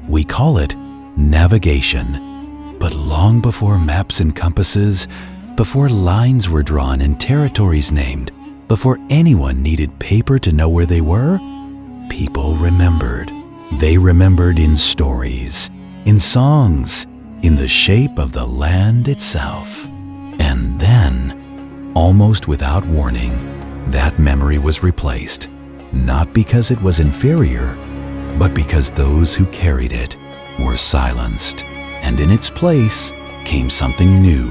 We call it navigation. But long before maps and compasses, before lines were drawn and territories named, before anyone needed paper to know where they were, people remembered. They remembered in stories, in songs, in the shape of the land itself. And then, almost without warning, that memory was replaced, not because it was inferior, but because those who carried it were silenced. And in its place came something new: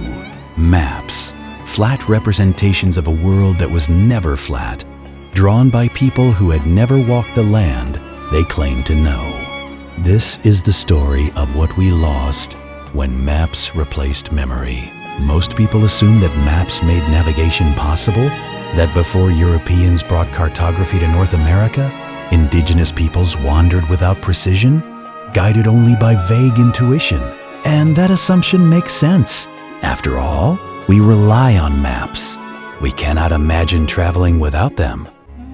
maps, flat representations of a world that was never flat, drawn by people who had never walked the land they claimed to know. This is the story of what we lost when maps replaced memory. Most people assume that maps made navigation possible, that before Europeans brought cartography to North America, indigenous peoples wandered without precision, guided only by vague intuition. And that assumption makes sense. After all, we rely on maps. We cannot imagine traveling without them.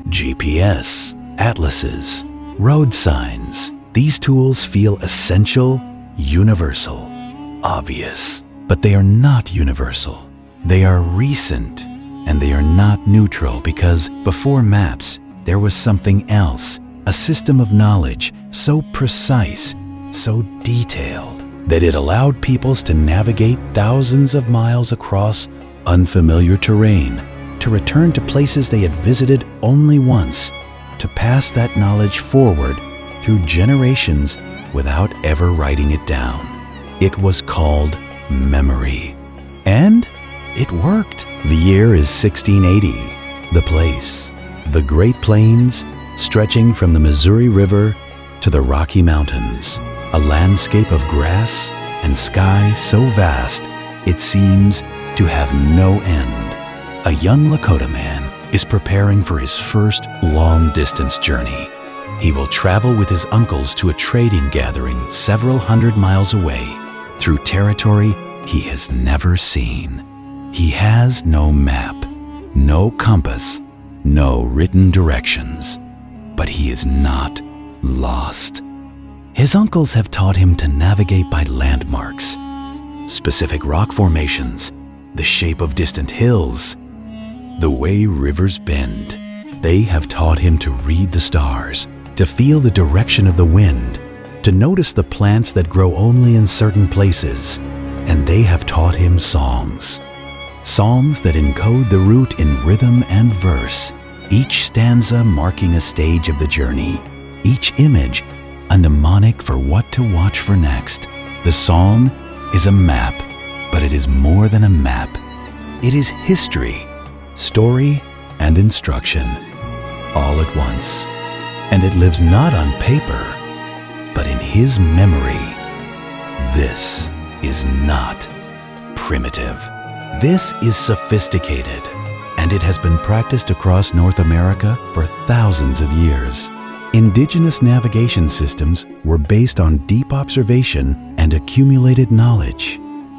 GPS, atlases, road signs, these tools feel essential, universal, obvious. But they are not universal. They are recent, and they are not neutral, because before maps, there was something else, a system of knowledge so precise, so detailed, that it allowed peoples to navigate thousands of miles across unfamiliar terrain, to return to places they had visited only once, to pass that knowledge forward through generations without ever writing it down. It was called memory. And it worked. The year is 1680. The place, the Great Plains, stretching from the Missouri River to the Rocky Mountains, a landscape of grass and sky so vast it seems to have no end. A young Lakota man is preparing for his first long-distance journey. He will travel with his uncles to a trading gathering several hundred miles away, through territory he has never seen. He has no map, no compass, no written directions, but he is not lost. His uncles have taught him to navigate by landmarks, specific rock formations, the shape of distant hills, the way rivers bend. They have taught him to read the stars, to feel the direction of the wind, to notice the plants that grow only in certain places, and they have taught him songs. Songs that encode the route in rhythm and verse, each stanza marking a stage of the journey, each image a mnemonic for what to watch for next. The song is a map, but it is more than a map. It is history, story, and instruction, all at once. And it lives not on paper, but in his memory. This is not primitive. This is sophisticated, and it has been practiced across North America for thousands of years. Indigenous navigation systems were based on deep observation and accumulated knowledge.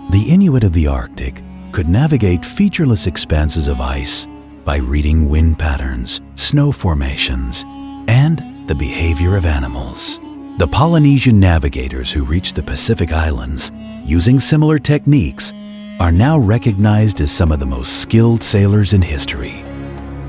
The Inuit of the Arctic could navigate featureless expanses of ice by reading wind patterns, snow formations, and the behavior of animals. The Polynesian navigators who reached the Pacific Islands using similar techniques are now recognized as some of the most skilled sailors in history.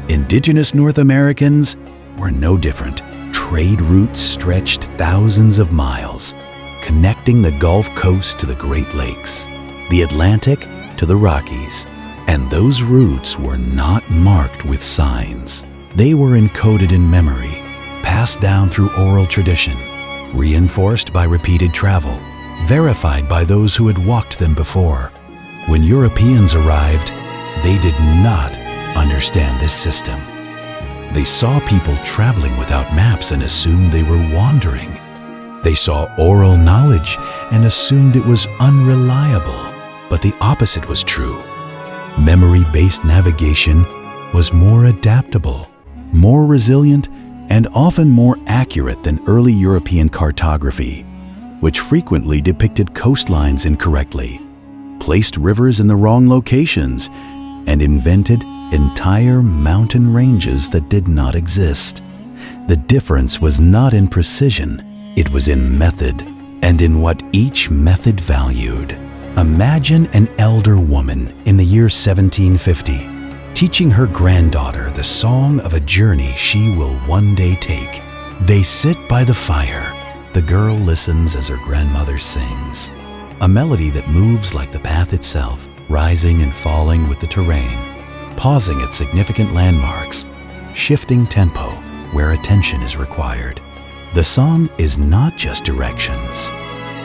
Indigenous North Americans were no different. Trade routes stretched thousands of miles, connecting the Gulf Coast to the Great Lakes, the Atlantic to the Rockies, and those routes were not marked with signs. They were encoded in memory, passed down through oral tradition, reinforced by repeated travel, verified by those who had walked them before. When Europeans arrived, they did not understand this system. They saw people traveling without maps and assumed they were wandering. They saw oral knowledge and assumed it was unreliable, but the opposite was true. Memory-based navigation was more adaptable, more resilient, and often more accurate than early European cartography, which frequently depicted coastlines incorrectly, placed rivers in the wrong locations, and invented entire mountain ranges that did not exist. The difference was not in precision, it was in method. and in what each method valued. Imagine an elder woman in the year 1750 teaching her granddaughter the song of a journey she will one day take. They sit by the fire. The girl listens as her grandmother sings, a melody that moves like the path itself, rising and falling with the terrain, pausing at significant landmarks, shifting tempo where attention is required. The song is not just directions.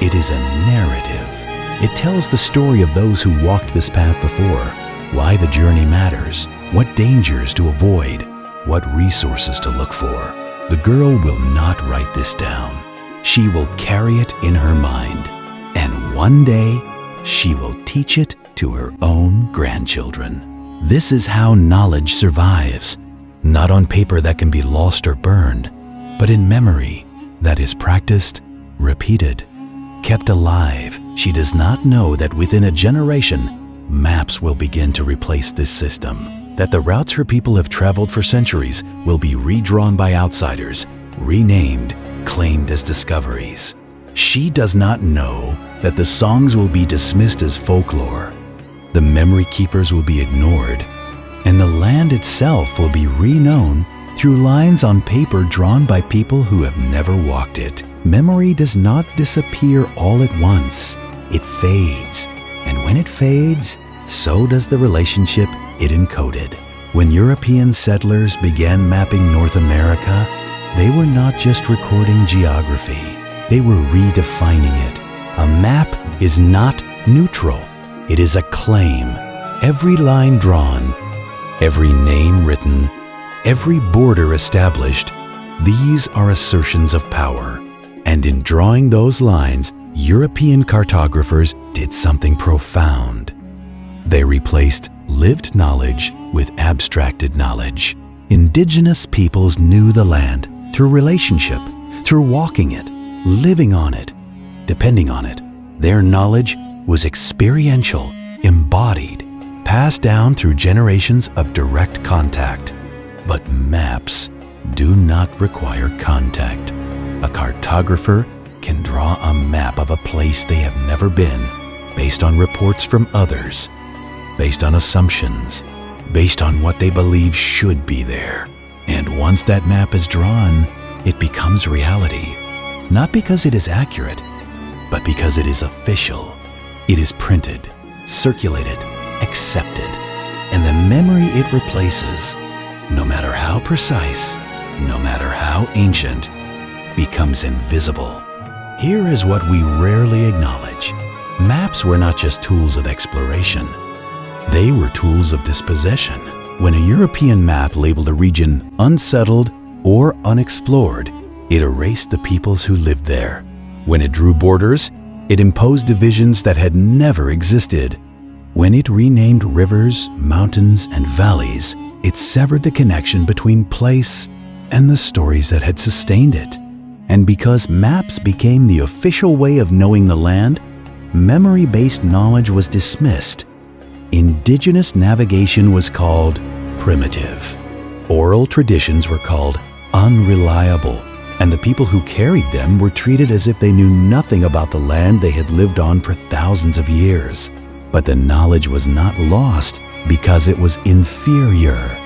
It is a narrative. It tells the story of those who walked this path before, why the journey matters, what dangers to avoid, what resources to look for. The girl will not write this down. She will carry it in her mind, and one day she will teach it to her own grandchildren. This is how knowledge survives, not on paper that can be lost or burned, but in memory that is practiced, repeated, kept alive. She does not know that within a generation, maps will begin to replace this system, that the routes her people have traveled for centuries will be redrawn by outsiders, renamed, claimed as discoveries. She does not know that the songs will be dismissed as folklore, the memory keepers will be ignored, and the land itself will be reknown through lines on paper drawn by people who have never walked it. Memory does not disappear all at once. It fades, and when it fades, so does the relationship it encoded. When European settlers began mapping North America, they were not just recording geography, they were redefining it. A map is not neutral, it is a claim. Every line drawn, every name written, every border established, these are assertions of power. And in drawing those lines, European cartographers did something profound. They replaced lived knowledge with abstracted knowledge. Indigenous peoples knew the land through relationship, through walking it, living on it, depending on it. Their knowledge was experiential, embodied, passed down through generations of direct contact. But maps do not require contact. A cartographer can draw a map of a place they have never been, based on reports from others, based on assumptions, based on what they believe should be there. And once that map is drawn, it becomes reality. Not because it is accurate, but because it is official. It is printed, circulated, accepted, and the memory it replaces, no matter how precise, no matter how ancient, becomes invisible. Here is what we rarely acknowledge. Maps were not just tools of exploration. They were tools of dispossession. When a European map labeled a region unsettled or unexplored, it erased the peoples who lived there. When it drew borders, it imposed divisions that had never existed. When it renamed rivers, mountains, and valleys, it severed the connection between place and the stories that had sustained it. And because maps became the official way of knowing the land, memory-based knowledge was dismissed. Indigenous navigation was called primitive. Oral traditions were called unreliable, and the people who carried them were treated as if they knew nothing about the land they had lived on for thousands of years. But the knowledge was not lost because it was inferior.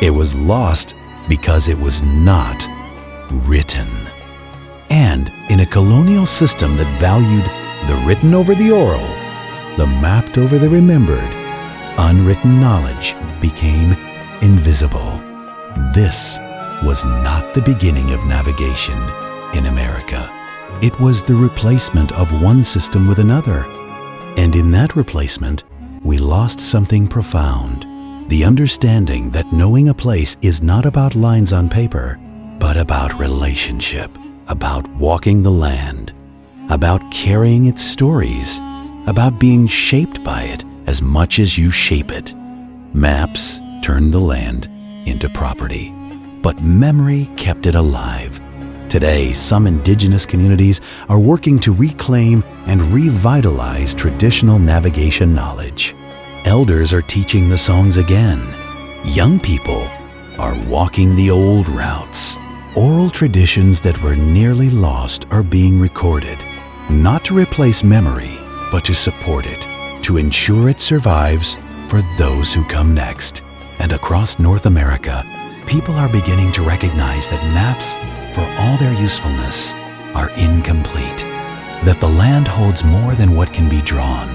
It was lost because it was not written. And in a colonial system that valued the written over the oral, the mapped over the remembered, unwritten knowledge became invisible. This was not the beginning of navigation in America. It was the replacement of one system with another. And in that replacement, we lost something profound. The understanding that knowing a place is not about lines on paper, but about relationship, about walking the land, about carrying its stories, about being shaped by it as much as you shape it. Maps turned the land into property, but memory kept it alive. Today, some indigenous communities are working to reclaim and revitalize traditional navigation knowledge. Elders are teaching the songs again. Young people are walking the old routes. Oral traditions that were nearly lost are being recorded. not to replace memory, but to support it, to ensure it survives for those who come next. And across North America, people are beginning to recognize that maps, for all their usefulness, are incomplete, that the land holds more than what can be drawn,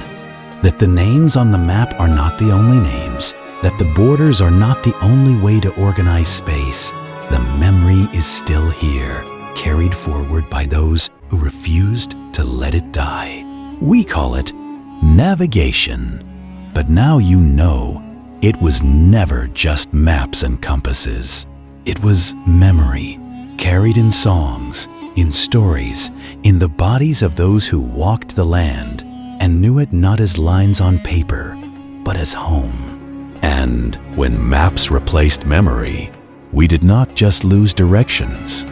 that the names on the map are not the only names, that the borders are not the only way to organize space. The memory is still here, carried forward by those who refused to let it die. We call it navigation. But now you know it was never just maps and compasses. It was memory, carried in songs, in stories, in the bodies of those who walked the land and knew it not as lines on paper, but as home. And when maps replaced memory, we did not just lose directions.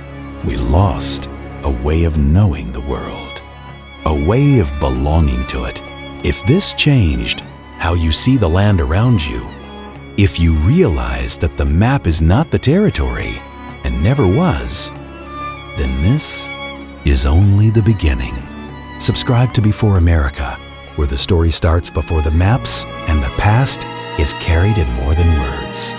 We lost a way of knowing the world, a way of belonging to it. If this changed how you see the land around you, if you realize that the map is not the territory and never was, then this is only the beginning. Subscribe to Before America, where the story starts before the maps and the past is carried in more than words.